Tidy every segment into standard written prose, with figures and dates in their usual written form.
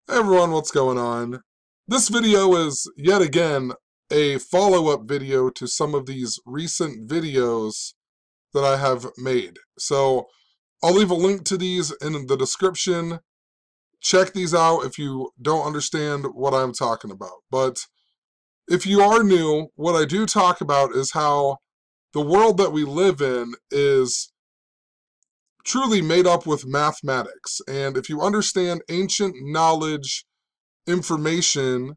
Hey everyone, what's going on? This video is yet again a follow-up video to some of these recent videos that I have made. So I'll leave a link to these in the description. Check these out if you don't understand what I'm talking about. But if you are new, what I do talk about is how the world that we live in is truly made up with mathematics. And if you understand ancient knowledge information,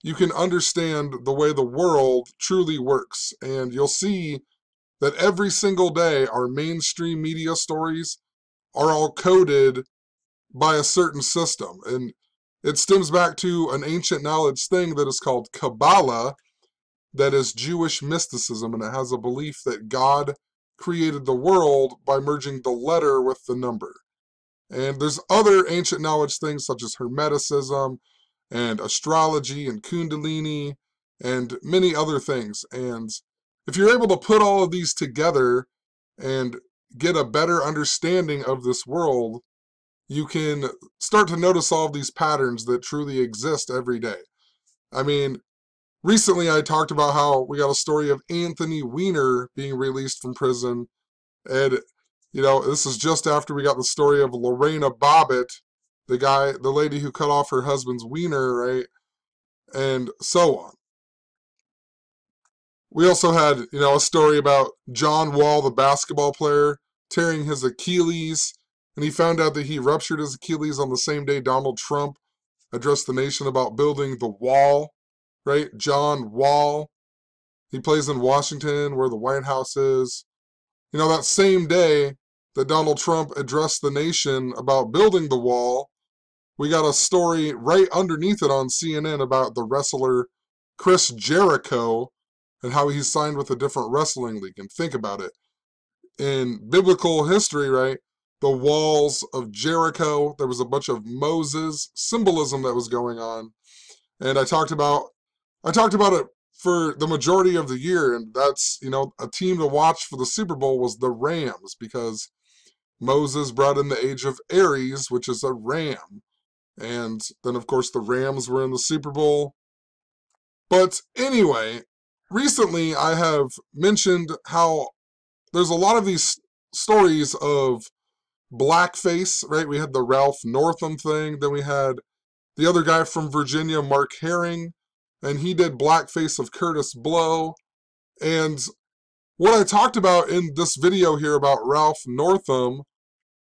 you can understand the way the world truly works. And you'll see that every single day our mainstream media stories are all coded by a certain system. And it stems back to an ancient knowledge thing that is called Kabbalah, that is Jewish mysticism, and it has a belief that God created the world by merging the letter with the number. And there's other ancient knowledge things such as Hermeticism and astrology and Kundalini and many other things. And if you're able to put all of these together and get a better understanding of this world, you can start to notice all of these patterns that truly exist every day. I mean, recently I talked about how we got a story of Anthony Weiner being released from prison, and this is just after we got the story of Lorena Bobbitt, the lady who cut off her husband's wiener, right? And so on. We also had, a story about John Wall, the basketball player, tearing his Achilles, and he found out that he ruptured his Achilles on the same day Donald Trump addressed the nation about building the wall, right? John Wall. He plays in Washington, where the White House is. That same day that Donald Trump addressed the nation about building the wall, we got a story right underneath it on CNN about the wrestler Chris Jericho and how he's signed with a different wrestling league. And think about it. In biblical history, right, the walls of Jericho, there was a bunch of Moses symbolism that was going on. And I talked about it for the majority of the year, and that's, a team to watch for the Super Bowl was the Rams, because Moses brought in the age of Aries, which is a ram. And then, of course, the Rams were in the Super Bowl. But anyway, recently I have mentioned how there's a lot of these stories of blackface, right? We had the Ralph Northam thing. Then we had the other guy from Virginia, Mark Herring, and he did blackface of Curtis Blow. And what I talked about in this video here about Ralph Northam,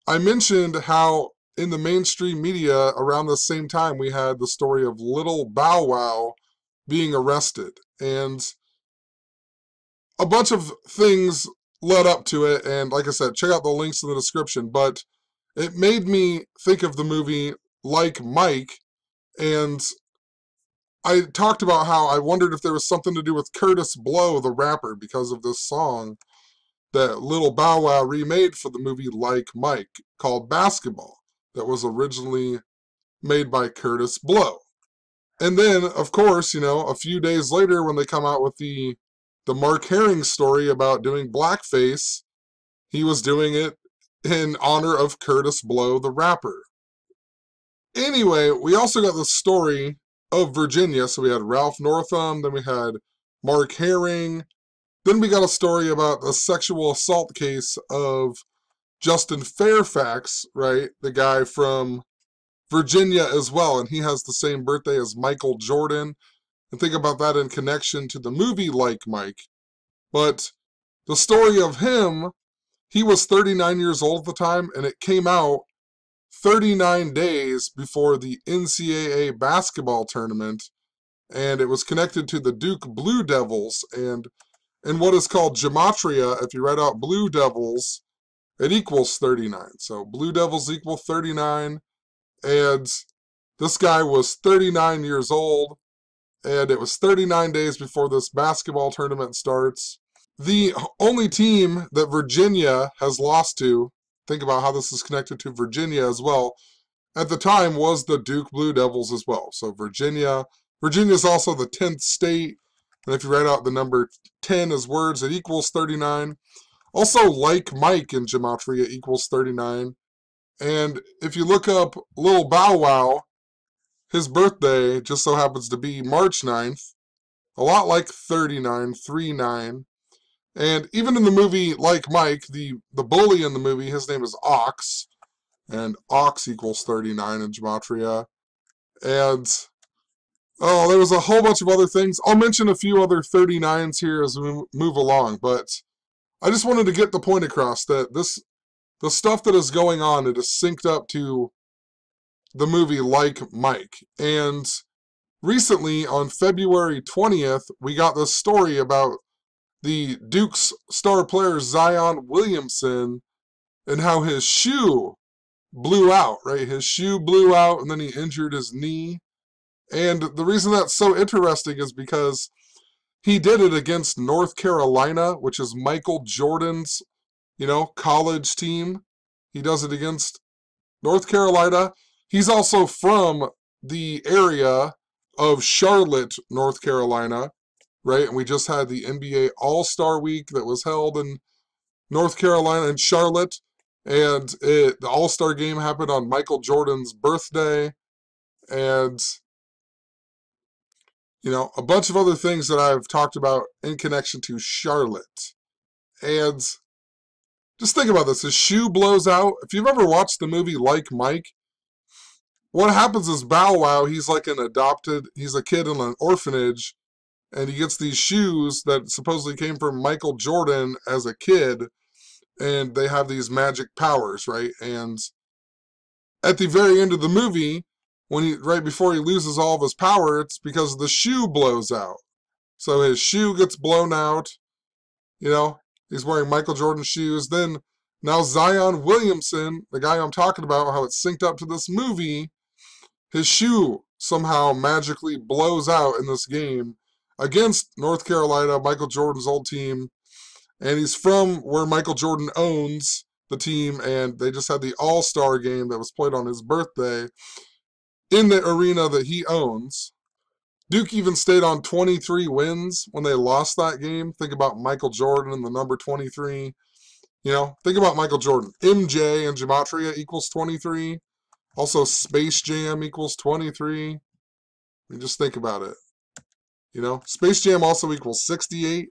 I mentioned how in the mainstream media around the same time we had the story of Little Bow Wow being arrested. And a bunch of things led up to it, and like I said, check out the links in the description, but it made me think of the movie Like Mike, and I talked about how I wondered if there was something to do with Curtis Blow, the rapper, because of this song that Little Bow Wow remade for the movie Like Mike called Basketball, that was originally made by Curtis Blow. And then, of course, a few days later when they come out with the Mark Herring story about doing blackface, he was doing it in honor of Curtis Blow, the rapper. Anyway, we also got the story of Virginia. So we had Ralph Northam, then we had Mark Herring, then we got a story about a sexual assault case of Justin Fairfax, right? The guy from Virginia as well, and he has the same birthday as Michael Jordan. And think about that in connection to the movie Like Mike. But the story of him, he was 39 years old at the time, and it came out 39 days before the NCAA basketball tournament, and it was connected to the Duke Blue Devils, and in what is called gematria, if you write out Blue Devils, it equals 39. So Blue Devils equal 39, and this guy was 39 years old, and it was 39 days before this basketball tournament starts. The only team that Virginia has lost to, think about how this is connected to Virginia as well, at the time was the Duke Blue Devils as well. So Virginia is also the 10th state, and if you write out the number 10 as words, it equals 39. Also, Like Mike in gematria equals 39. And if you look up Little Bow Wow, his birthday just so happens to be March 9th, a lot like 39, 3-9. And even in the movie Like Mike, the bully in the movie, his name is Ox, and Ox equals 39 in Gematria. And, oh, there was a whole bunch of other things. I'll mention a few other 39s here as we move along, but I just wanted to get the point across that the stuff that is going on, it is synced up to the movie Like Mike. And recently, on February 20th, we got this story about the Duke's star player Zion Williamson and how his shoe blew out, right? His shoe blew out and then he injured his knee. And the reason that's so interesting is because he did it against North Carolina, which is Michael Jordan's, college team. He does it against North Carolina. He's also from the area of Charlotte, North Carolina, right? And we just had the NBA All-Star Week that was held in North Carolina and Charlotte. And the All-Star game happened on Michael Jordan's birthday. And, a bunch of other things that I've talked about in connection to Charlotte. And just think about this. His shoe blows out. If you've ever watched the movie Like Mike, what happens is Bow Wow, he's a kid in an orphanage, and he gets these shoes that supposedly came from Michael Jordan as a kid, and they have these magic powers, right? And at the very end of the movie, right before he loses all of his power, it's because the shoe blows out. So his shoe gets blown out, he's wearing Michael Jordan shoes. Then now Zion Williamson, the guy I'm talking about, how it's synced up to this movie, his shoe somehow magically blows out in this game against North Carolina, Michael Jordan's old team. And he's from where Michael Jordan owns the team, and they just had the All-Star game that was played on his birthday in the arena that he owns. Duke even stayed on 23 wins when they lost that game. Think about Michael Jordan and the number 23. Think about Michael Jordan. MJ in Gematria equals 23. Also, Space Jam equals 23. Just think about it. Space Jam also equals 68.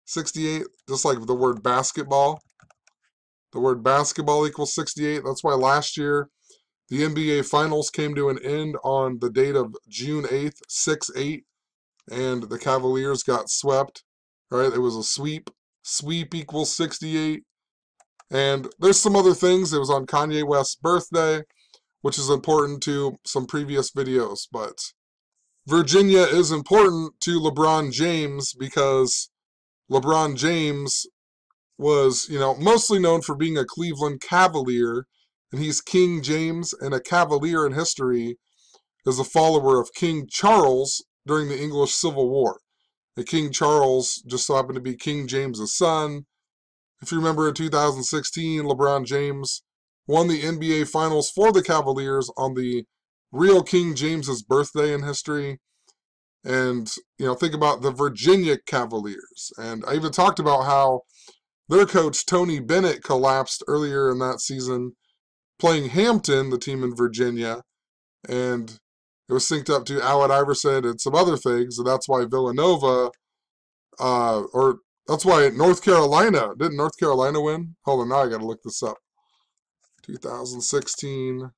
68, just like the word basketball. The word basketball equals 68. That's why last year the NBA Finals came to an end on the date of June 8th, 6-8, and the Cavaliers got swept. Right? It was a sweep. Sweep equals 68. And there's some other things. It was on Kanye West's birthday, which is important to some previous videos. But Virginia is important to LeBron James because LeBron James was, mostly known for being a Cleveland Cavalier, and he's King James, and a Cavalier in history is a follower of King Charles during the English Civil War. And King Charles just so happened to be King James's son. If you remember in 2016, LeBron James won the NBA Finals for the Cavaliers on the real King James's birthday in history. And, think about the Virginia Cavaliers. And I even talked about how their coach, Tony Bennett, collapsed earlier in that season playing Hampton, the team in Virginia. And it was synced up to Allen Iverson and some other things. And that's why Villanova, that's why North Carolina, didn't North Carolina win? Hold on, now I got to look this up. 2016.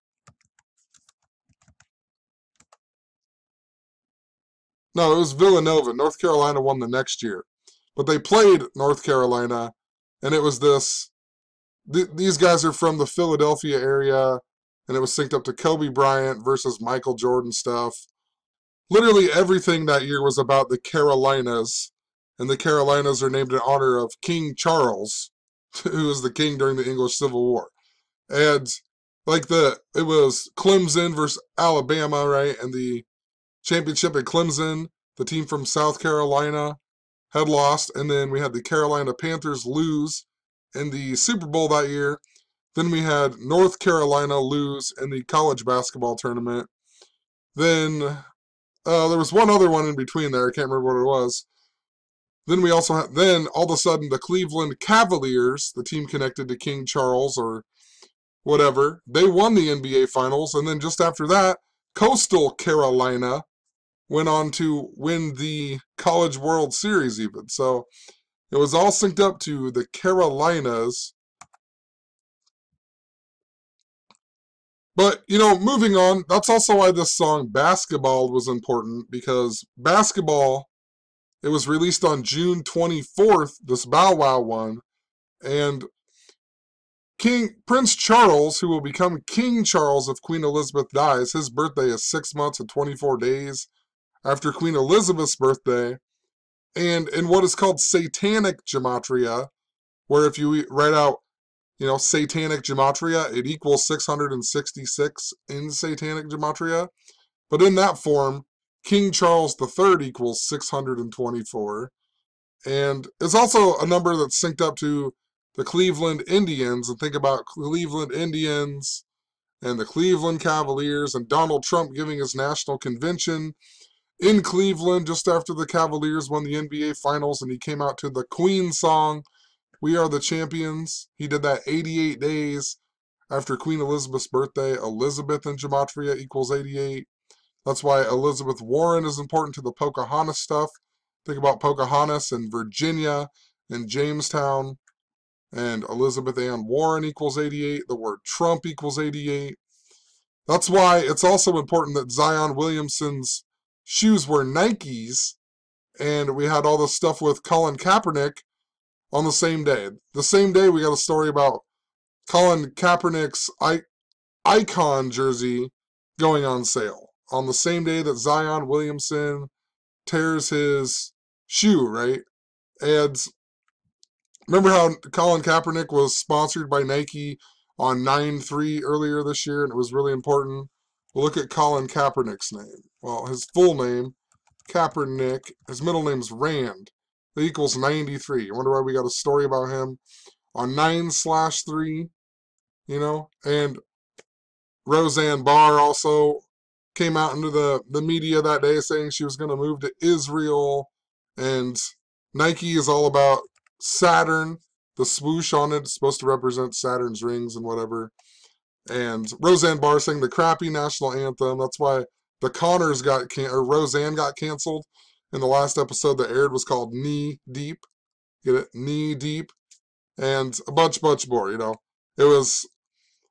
No, it was Villanova. North Carolina won the next year. But they played North Carolina, and it was these guys are from the Philadelphia area, and it was synced up to Kobe Bryant versus Michael Jordan stuff. Literally everything that year was about the Carolinas, and the Carolinas are named in honor of King Charles, who was the king during the English Civil War. And it was Clemson versus Alabama, right? And the championship at Clemson, the team from South Carolina had lost, and then we had the Carolina Panthers lose in the Super Bowl that year. Then we had North Carolina lose in the college basketball tournament. Then there was one other one in between there. I can't remember what it was. Then we also had, all of a sudden, the Cleveland Cavaliers, the team connected to King Charles or whatever, they won the NBA Finals. And then just after that, Coastal Carolina went on to win the College World Series even. So it was all synced up to the Carolinas. But, moving on, that's also why this song Basketball was important, because basketball, it was released on June 24th, this Bow Wow one, and Prince Charles, who will become King Charles if Queen Elizabeth dies, his birthday is 6 months and 24 days after Queen Elizabeth's birthday. And in what is called satanic gematria, where if you write out, satanic gematria, it equals 666 in satanic gematria. But in that form, King Charles III equals 624. And it's also a number that's synced up to the Cleveland Indians. And think about Cleveland Indians and the Cleveland Cavaliers and Donald Trump giving his national convention in Cleveland just after the Cavaliers won the NBA Finals, and he came out to the Queen song, "We Are the Champions." He did that 88 days after Queen Elizabeth's birthday. Elizabeth in gematria equals 88. That's why Elizabeth Warren is important to the Pocahontas stuff. Think about Pocahontas in Virginia and Jamestown. And Elizabeth Ann Warren equals 88. The word Trump equals 88. That's why it's also important that Zion Williamson's shoes were Nikes, and we had all this stuff with Colin Kaepernick on the same day. The same day we got a story about Colin Kaepernick's icon jersey going on sale. On the same day that Zion Williamson tears his shoe, right? And remember how Colin Kaepernick was sponsored by Nike on 9/3 earlier this year, and it was really important? Well, look at Colin Kaepernick's name. Well, his full name, Kaepernick, his middle name's Rand. That equals 93. I wonder why we got a story about him on 9/3, And Roseanne Barr also came out into the media that day saying she was going to move to Israel. And Nike is all about Saturn. The swoosh on it is supposed to represent Saturn's rings and whatever. And Roseanne Barr sang the crappy national anthem. That's why the Connors Roseanne got canceled. In the last episode that aired was called Knee Deep. Get it? Knee Deep. And a bunch more, It was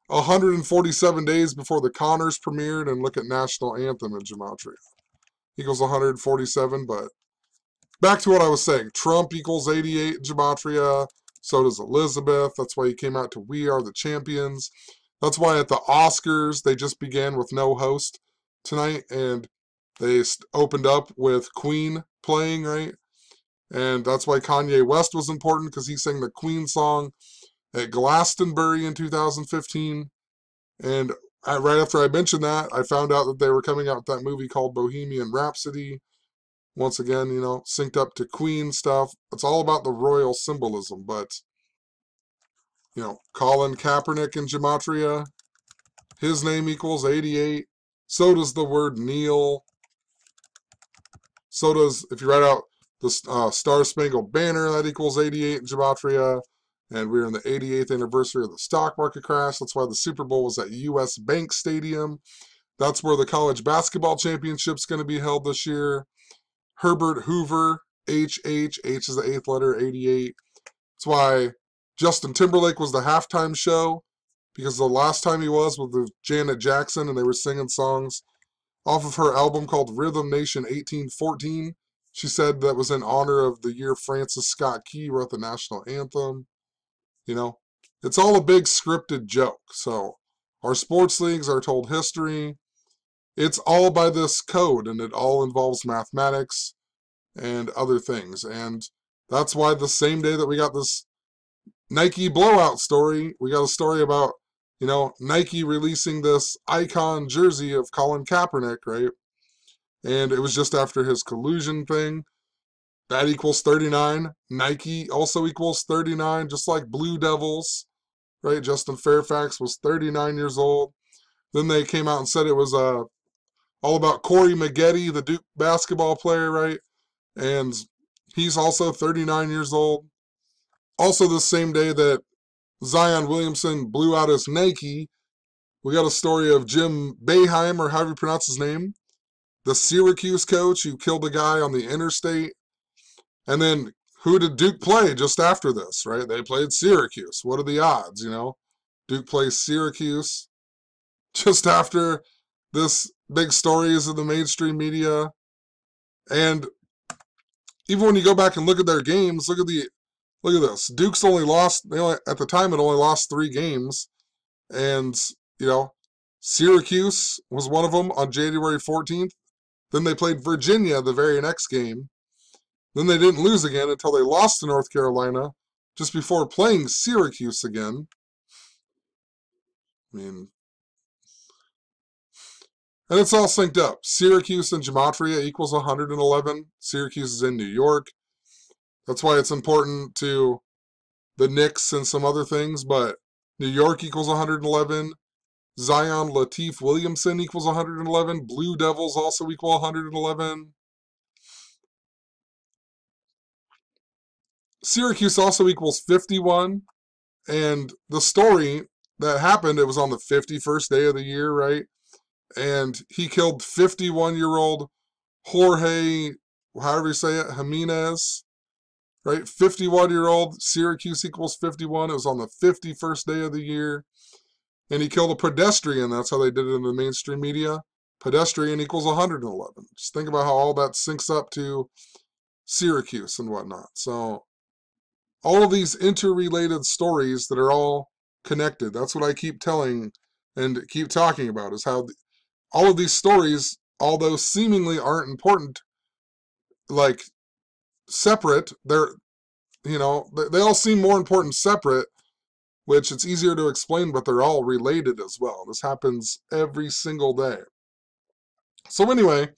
147 days before the Connors premiered, and look at national anthem in gematria. Equals 147, but back to what I was saying. Trump equals 88 in gematria. So does Elizabeth. That's why he came out to "We Are the Champions." That's why at the Oscars, they just began with no host tonight, and they opened up with Queen playing, right? And that's why Kanye West was important, because he sang the Queen song at Glastonbury in 2015. And right after I mentioned that, I found out that they were coming out with that movie called Bohemian Rhapsody. Once again, synced up to Queen stuff. It's all about the royal symbolism, but, Colin Kaepernick in gematria, his name equals 88. So does the word Neil. So does, if you write out the Star Spangled Banner, that equals 88 in gematria. And we're in the 88th anniversary of the stock market crash. That's why the Super Bowl was at U.S. Bank Stadium. That's where the college basketball championship's going to be held this year. Herbert Hoover, H is the 8th letter, 88. That's why Justin Timberlake was the halftime show, because the last time he was with Janet Jackson, and they were singing songs off of her album called Rhythm Nation 1814. She said that was in honor of the year Francis Scott Key wrote the national anthem. It's all a big scripted joke. So our sports leagues are told history. It's all by this code, and it all involves mathematics and other things. And that's why the same day that we got this Nike blowout story, we got a story about, Nike releasing this icon jersey of Colin Kaepernick, right? And it was just after his collusion thing. That equals 39. Nike also equals 39, just like Blue Devils, right? Justin Fairfax was 39 years old. Then they came out and said it was all about Corey Maggette, the Duke basketball player, right? And he's also 39 years old. Also the same day that Zion Williamson blew out his Nike, We got a story of Jim Boeheim, or however you pronounce his name, the Syracuse coach who killed a guy on the interstate. And then who did Duke play just after this, right? They played Syracuse. What are the odds, you know? Duke plays Syracuse just after this big story is in the mainstream media. And even when you go back and look at their games, look at this. Duke's only lost, at the time, it only lost 3 games. And, you know, Syracuse was one of them on January 14th. Then they played Virginia the very next game. Then they didn't lose again until they lost to North Carolina just before playing Syracuse again. I mean, and it's all synced up. Syracuse and Gematria equals 111. Syracuse is in New York. That's why it's important to the Knicks and some other things, but New York equals 111. Zion Lateef Williamson equals 111. Blue Devils also equal 111. Syracuse also equals 51. And the story that happened, it was on the 51st day of the year, right? And he killed 51-year-old Jorge, however you say it, Jimenez, right? 51-year-old, Syracuse equals 51. It was on the 51st day of the year. And he killed a pedestrian. That's how they did it in the mainstream media. Pedestrian equals 111. Just think about how all that syncs up to Syracuse and whatnot. So all of these interrelated stories that are all connected. That's what I keep telling and keep talking about, is how all of these stories, although seemingly aren't important, like separate, they're, you know, they all seem more important separate, which it's easier to explain, but they're all related as well. This happens every single day. So anyway,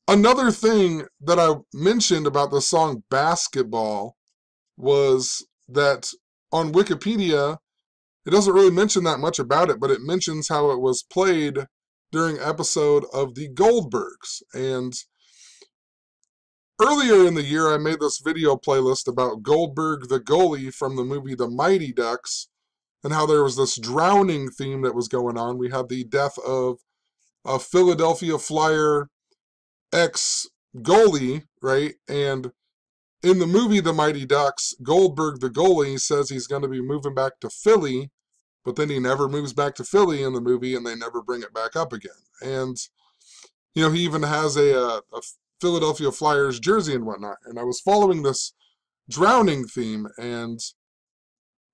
another thing that I mentioned about the song Basketball was that on Wikipedia, it doesn't really mention that much about it, but it mentions how it was played during an episode of the Goldbergs. And earlier in the year, I made this video playlist about Goldberg, the goalie from the movie The Mighty Ducks, and how there was this drowning theme that was going on. We had the death of a Philadelphia Flyer ex-goalie, right? And in the movie The Mighty Ducks, Goldberg, the goalie, says he's going to be moving back to Philly, but then he never moves back to Philly in the movie, and they never bring it back up again. And, you know, he even has a Philadelphia Flyers jersey and whatnot. And I was following this drowning theme, and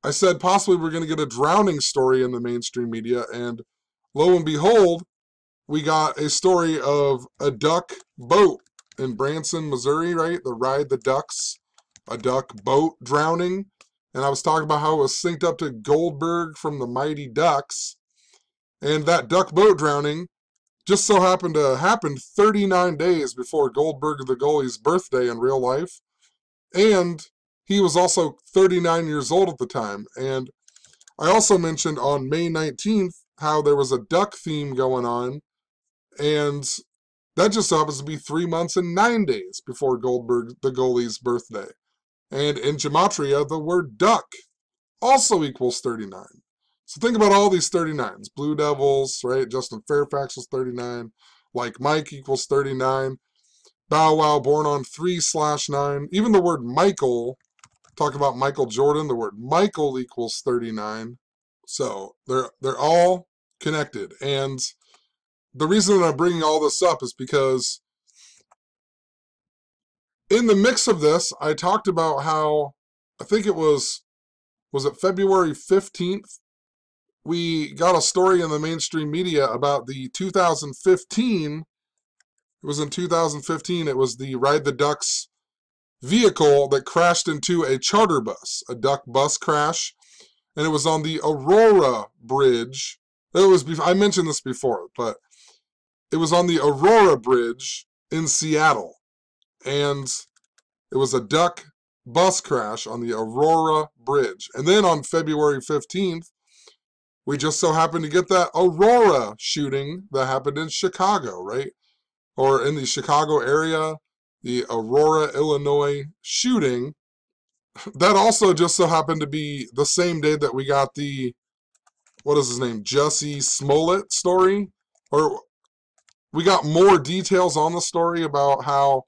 I said possibly we're going to get a drowning story in the mainstream media, and lo and behold, we got a story of a duck boat in Branson, Missouri, right? The Ride the Ducks, a duck boat drowning. And I was talking about how it was synced up to Goldberg from the Mighty Ducks. And that duck boat drowning just so happened to happen 39 days before Goldberg the goalie's birthday in real life. And he was also 39 years old at the time. And I also mentioned on May 19th how there was a duck theme going on. And that just so happens to be 3 months and 9 days before Goldberg the goalie's birthday. And in Gematria, the word duck also equals 39. So think about all these 39s. Blue Devils, right? Justin Fairfax was 39. Like Mike equals 39. Bow Wow born on 3/9. Even the word Michael, talk about Michael Jordan, the word Michael equals 39. So they're all connected. And the reason that I'm bringing all this up is because in the mix of this, I talked about how, I think it was it February 15th? We got a story in the mainstream media about the 2015, it was in 2015, it was the Ride the Ducks vehicle that crashed into a charter bus, a duck bus crash, and it was on the Aurora Bridge. I mentioned this before, but it was on the Aurora Bridge in Seattle. And it was a duck bus crash on the Aurora Bridge. And then on February 15th, we just so happened to get that Aurora shooting that happened in Chicago, right? Or in the Chicago area, the Aurora, Illinois shooting. That also just so happened to be the same day that we got the what is his name, Jussie Smollett story, or we got more details on the story about how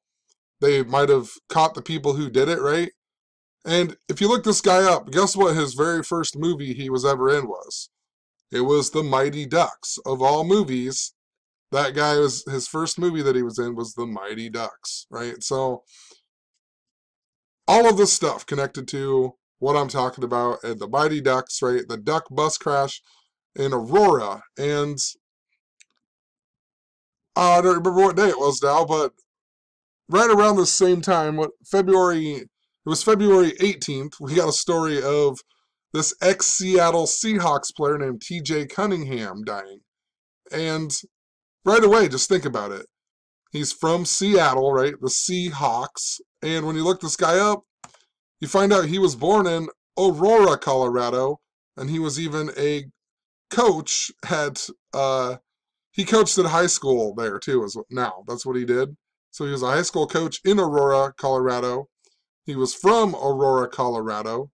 they might have caught the people who did it, right? And if you look this guy up, guess what his very first movie he was ever in was? It was The Mighty Ducks. Of all movies, that guy was, his first movie that he was in was The Mighty Ducks, right? So all of this stuff connected to what I'm talking about and the Mighty Ducks, right? The duck bus crash in Aurora. And I don't remember what day it was now, but right around the same time, it was February 18th, we got a story of this ex-Seattle Seahawks player named TJ Cunningham dying. And right away, just think about it. He's from Seattle, right? The Seahawks. And when you look this guy up, you find out he was born in Aurora, Colorado, and he was even a coach he coached at high school there too, that's what he did. So he was a high school coach in Aurora, Colorado. He was from Aurora, Colorado,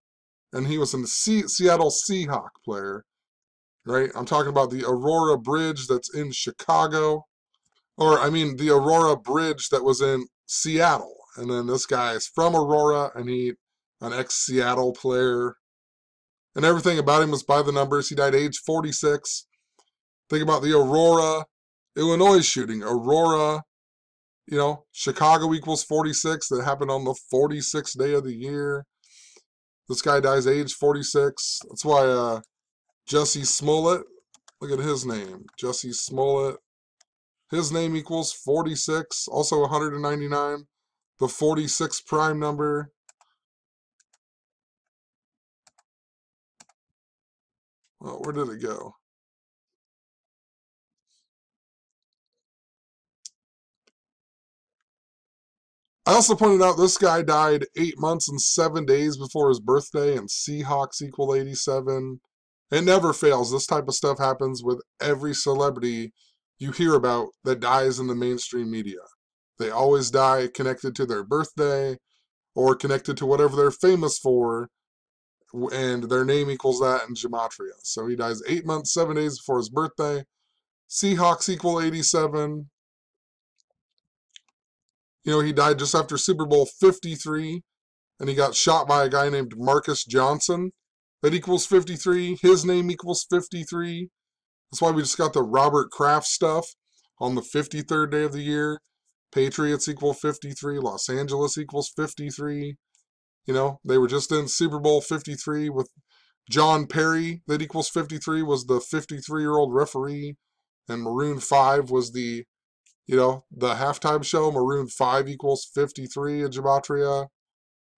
and he was a Seattle Seahawk player, right? I'm talking about the Aurora Bridge that's in Chicago, the Aurora Bridge that was in Seattle. And then this guy is from Aurora, and an ex-Seattle player, and everything about him was by the numbers. He died age 46. Think about the Aurora, Illinois shooting. Aurora, Chicago equals 46. That happened on the 46th day of the year. This guy dies age 46. That's why Jussie Smollett, look at his name. Jussie Smollett. His name equals 46. Also 199. The 46 prime number. Well, where did it go? I also pointed out this guy died 8 months and 7 days before his birthday, and Seahawks equal 87. It never fails. This type of stuff happens with every celebrity you hear about that dies in the mainstream media. They always die connected to their birthday or connected to whatever they're famous for, and their name equals that in gematria. So he dies 8 months, 7 days before his birthday. Seahawks equal 87. He died just after Super Bowl 53, and he got shot by a guy named Marcus Johnson. That equals 53. His name equals 53. That's why we just got the Robert Kraft stuff on the 53rd day of the year. Patriots equal 53. Los Angeles equals 53. They were just in Super Bowl 53 with John Perry. That equals 53 was the 53-year-old referee. And Maroon 5 was the halftime show. Maroon 5 equals 53 in gematria.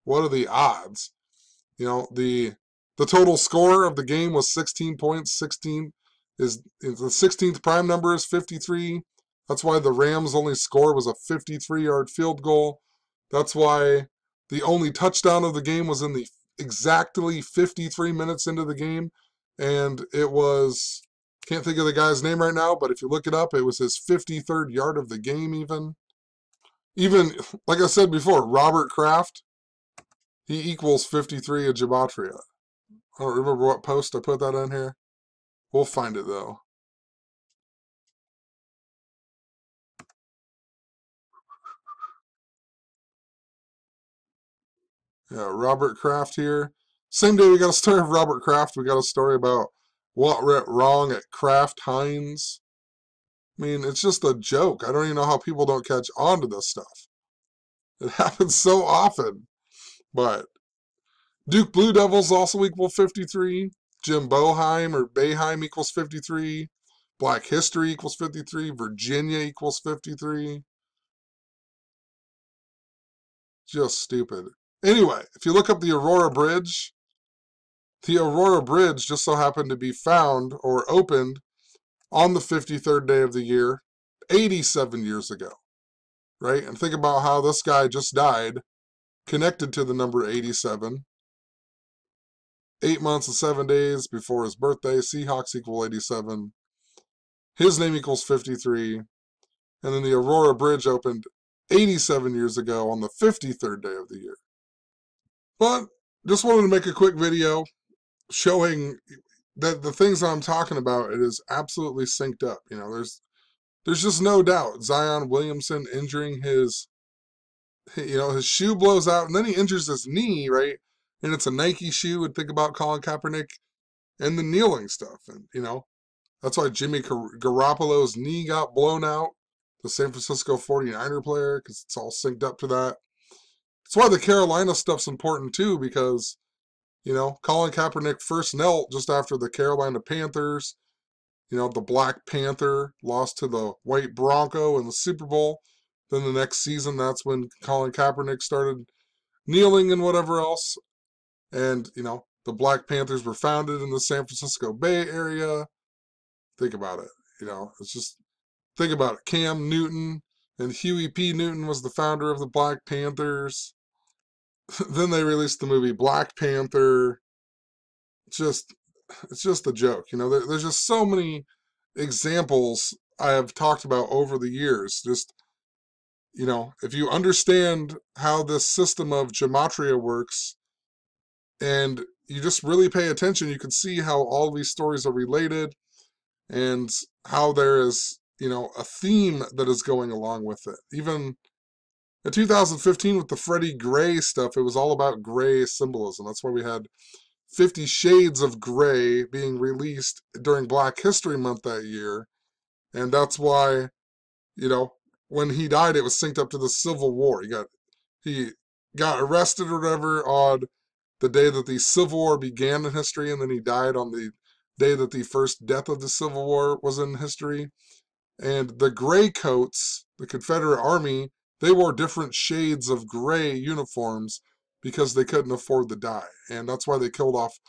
What are the odds? The total score of the game was 16 points. 16 is the 16th prime number is 53. That's why the Rams' only score was a 53-yard field goal. That's why the only touchdown of the game was in the exactly 53 minutes into the game. And it was, can't think of the guy's name right now, but if you look it up, it was his 53rd yard of the game even. Even, like I said before, Robert Kraft, he equals 53 in gematria. I don't remember what post I put that in here. We'll find it though. Yeah, Robert Kraft here. Same day we got a story of Robert Kraft, we got a story about what went wrong at Kraft Heinz. It's just a joke. I don't even know how people don't catch on to this stuff. It happens so often. But Duke Blue Devils also equal 53. Jim Boeheim equals 53. Black History equals 53. Virginia equals 53. Just stupid. Anyway, if you look up the Aurora Bridge just so happened to be found or opened on the 53rd day of the year, 87 years ago, right? And think about how this guy just died, connected to the number 87. 8 months and 7 days before his birthday, Seahawks equal 87. His name equals 53. And then the Aurora Bridge opened 87 years ago on the 53rd day of the year. But just wanted to make a quick video showing the things that I'm talking about, it is absolutely synced up. There's just no doubt. Zion Williamson injuring his shoe blows out, and then he injures his knee, right? And it's a Nike shoe. And think about Colin Kaepernick and the kneeling stuff, and that's why Jimmy Garoppolo's knee got blown out, the San Francisco 49er player, because it's all synced up to that. That's why the Carolina stuff's important too, because Colin Kaepernick first knelt just after the Carolina Panthers. The Black Panther lost to the White Bronco in the Super Bowl. Then the next season, that's when Colin Kaepernick started kneeling and whatever else. And, the Black Panthers were founded in the San Francisco Bay Area. Think about it. Think about it. Cam Newton and Huey P. Newton was the founder of the Black Panthers. Then they released the movie Black Panther. It's just a joke. There's just so many examples I have talked about over the years. Just, if you understand how this system of gematria works and you just really pay attention, you can see how all these stories are related and how there is, a theme that is going along with it. Even in 2015 with the Freddie Gray stuff, it was all about gray symbolism. That's why we had 50 Shades of Grey being released during Black History Month that year. And that's why, when he died, it was synced up to the Civil War. He got arrested or whatever on the day that the Civil War began in history, and then he died on the day that the first death of the Civil War was in history. And the gray coats, the Confederate Army, they wore different shades of gray uniforms because they couldn't afford the dye. And that's why they killed off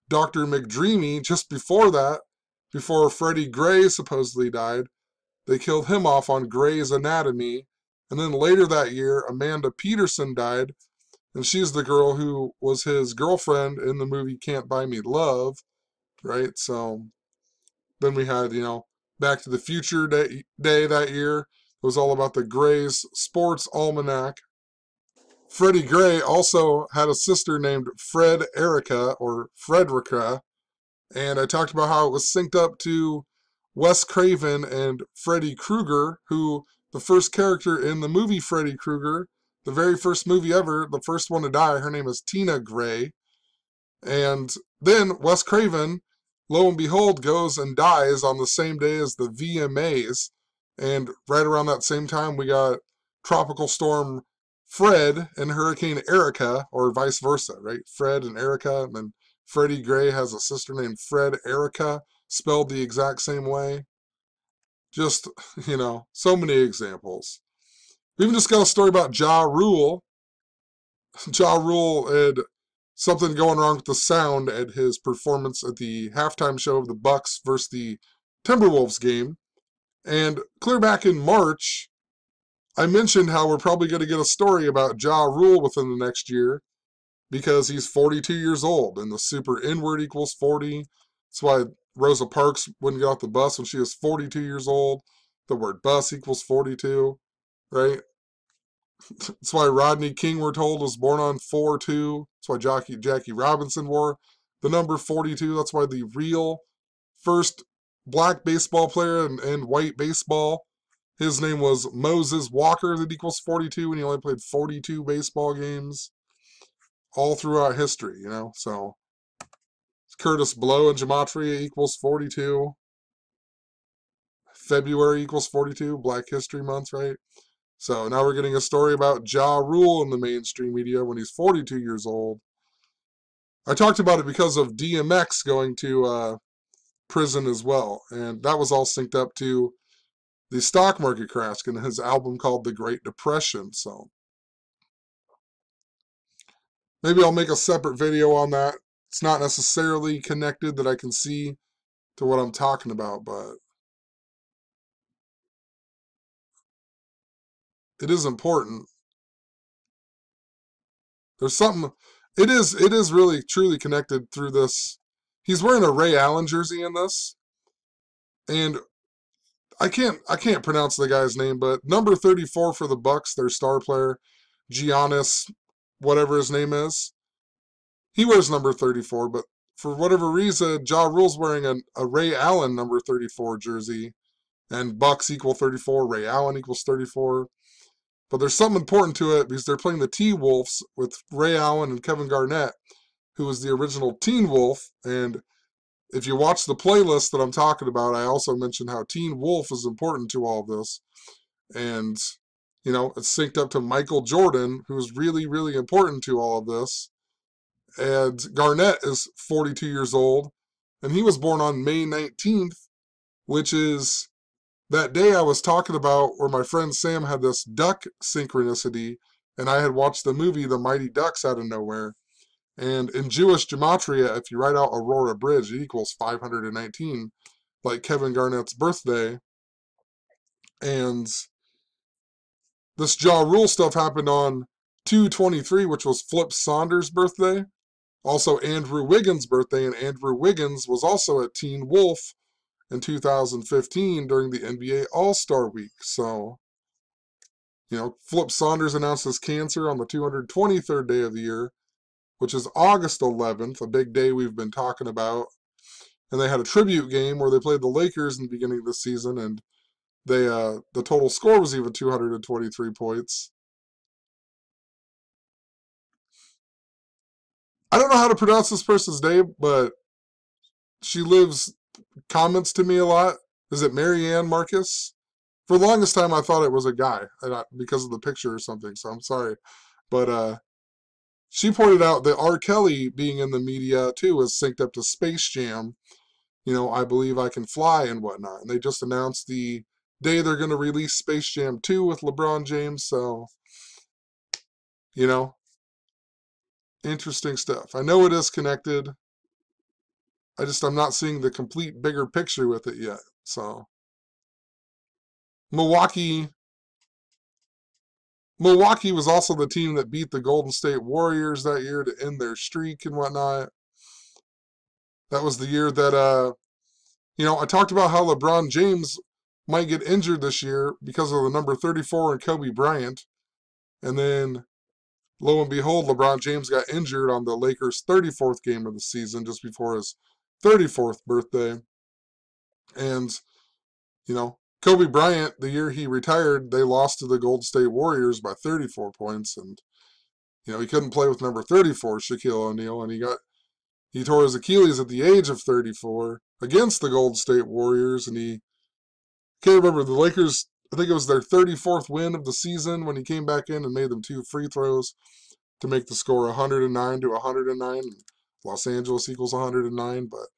Dr. McDreamy just before that, before Freddie Gray supposedly died. They killed him off on Grey's Anatomy. And then later that year, Amanda Peterson died. And she's the girl who was his girlfriend in the movie Can't Buy Me Love, right? So then we had, Back to the Future Day that year. It was all about the Gray's Sports Almanac. Freddie Gray also had a sister named Fred Erica, or Frederica, and I talked about how it was synced up to Wes Craven and Freddy Krueger, who the first character in the movie Freddy Krueger, the very first movie ever, the first one to die, her name is Tina Gray. And then Wes Craven, lo and behold, goes and dies on the same day as the VMAs. And right around that same time, we got Tropical Storm Fred and Hurricane Erica, or vice versa, right? Fred and Erica, and then Freddie Gray has a sister named Fred Erica, spelled the exact same way. Just, so many examples. We even just got a story about Ja Rule. Ja Rule had something going wrong with the sound at his performance at the halftime show of the Bucks versus the Timberwolves game. And clear back in March, I mentioned how we're probably going to get a story about Ja Rule within the next year because he's 42 years old, and the super N-word equals 40. That's why Rosa Parks wouldn't get off the bus when she was 42 years old. The word bus equals 42, right? That's why Rodney King, we're told, was born on 4/2. That's why Jackie Robinson wore the number 42. That's why the real first black baseball player and white baseball, his name was Moses Walker, that equals 42, and he only played 42 baseball games all throughout history, So Curtis Blow in gematria equals 42. February equals 42, Black History Month, right? So now we're getting a story about Ja Rule in the mainstream media when he's 42 years old. I talked about it because of DMX going to prison as well, and that was all synced up to the stock market crash in his album called The Great Depression. So maybe I'll make a separate video on that. It's not necessarily connected that I can see to what I'm talking about, but it is important. There's something, it is really truly connected through this. He's wearing a Ray Allen jersey in this, and I can't pronounce the guy's name, but number 34 for the Bucks, their star player, Giannis, whatever his name is, he wears number 34, but for whatever reason, Ja Rule's wearing a Ray Allen number 34 jersey, and Bucks equal 34, Ray Allen equals 34. But there's something important to it because they're playing the T-Wolves with Ray Allen and Kevin Garnett, who was the original Teen Wolf. And if you watch the playlist that I'm talking about, I also mentioned how Teen Wolf is important to all of this. And, it's synced up to Michael Jordan, who's really, really important to all of this. And Garnett is 42 years old, and he was born on May 19th, which is that day I was talking about where my friend Sam had this duck synchronicity, and I had watched the movie The Mighty Ducks out of nowhere. And in Jewish gematria, if you write out Aurora Bridge, it equals 519, like Kevin Garnett's birthday. And this Ja Rule stuff happened on 2/23, which was Flip Saunders' birthday. Also Andrew Wiggins' birthday, and Andrew Wiggins was also a Teen Wolf in 2015 during the NBA All-Star Week. So, Flip Saunders announced his cancer on the 223rd day of the year, which is August 11th, a big day we've been talking about. And they had a tribute game where they played the Lakers in the beginning of the season, and the total score was even 223 points. I don't know how to pronounce this person's name, but she comments to me a lot. Is it Marianne Marcus? For the longest time, I thought it was a guy because of the picture or something, so I'm sorry. But she pointed out that R. Kelly being in the media, too, is synced up to Space Jam. I Believe I Can Fly and whatnot. And they just announced the day they're going to release Space Jam 2 with LeBron James, so, interesting stuff. I know it is connected. I'm not seeing the complete bigger picture with it yet, so. Milwaukee was also the team that beat the Golden State Warriors that year to end their streak and whatnot. That was the year that, I talked about how LeBron James might get injured this year because of the number 34 and Kobe Bryant. And then, lo and behold, LeBron James got injured on the Lakers' 34th game of the season just before his 34th birthday. And, Kobe Bryant, the year he retired, they lost to the Golden State Warriors by 34 points. And, he couldn't play with number 34, Shaquille O'Neal, and he tore his Achilles at the age of 34 against the Golden State Warriors, and he can't remember the Lakers. I think it was their 34th win of the season when he came back in and made them 2 free throws to make the score 109 to 109. And Los Angeles equals 109. But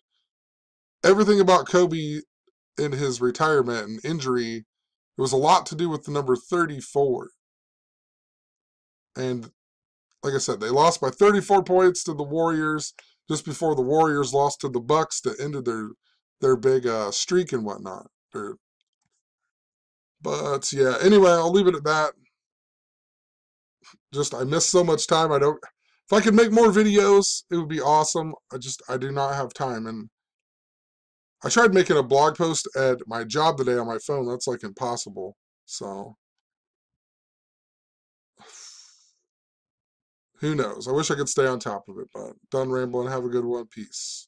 everything about Kobe in his retirement and injury, it was a lot to do with the number 34. And like I said, they lost by 34 points to the Warriors just before the Warriors lost to the Bucks that ended their big streak and whatnot. But yeah, anyway, I'll leave it at that. I missed so much time. If I could make more videos, it would be awesome. I do not have time. And I tried making a blog post at my job today on my phone. That's like impossible. So, who knows? I wish I could stay on top of it, but done rambling. Have a good one. Peace.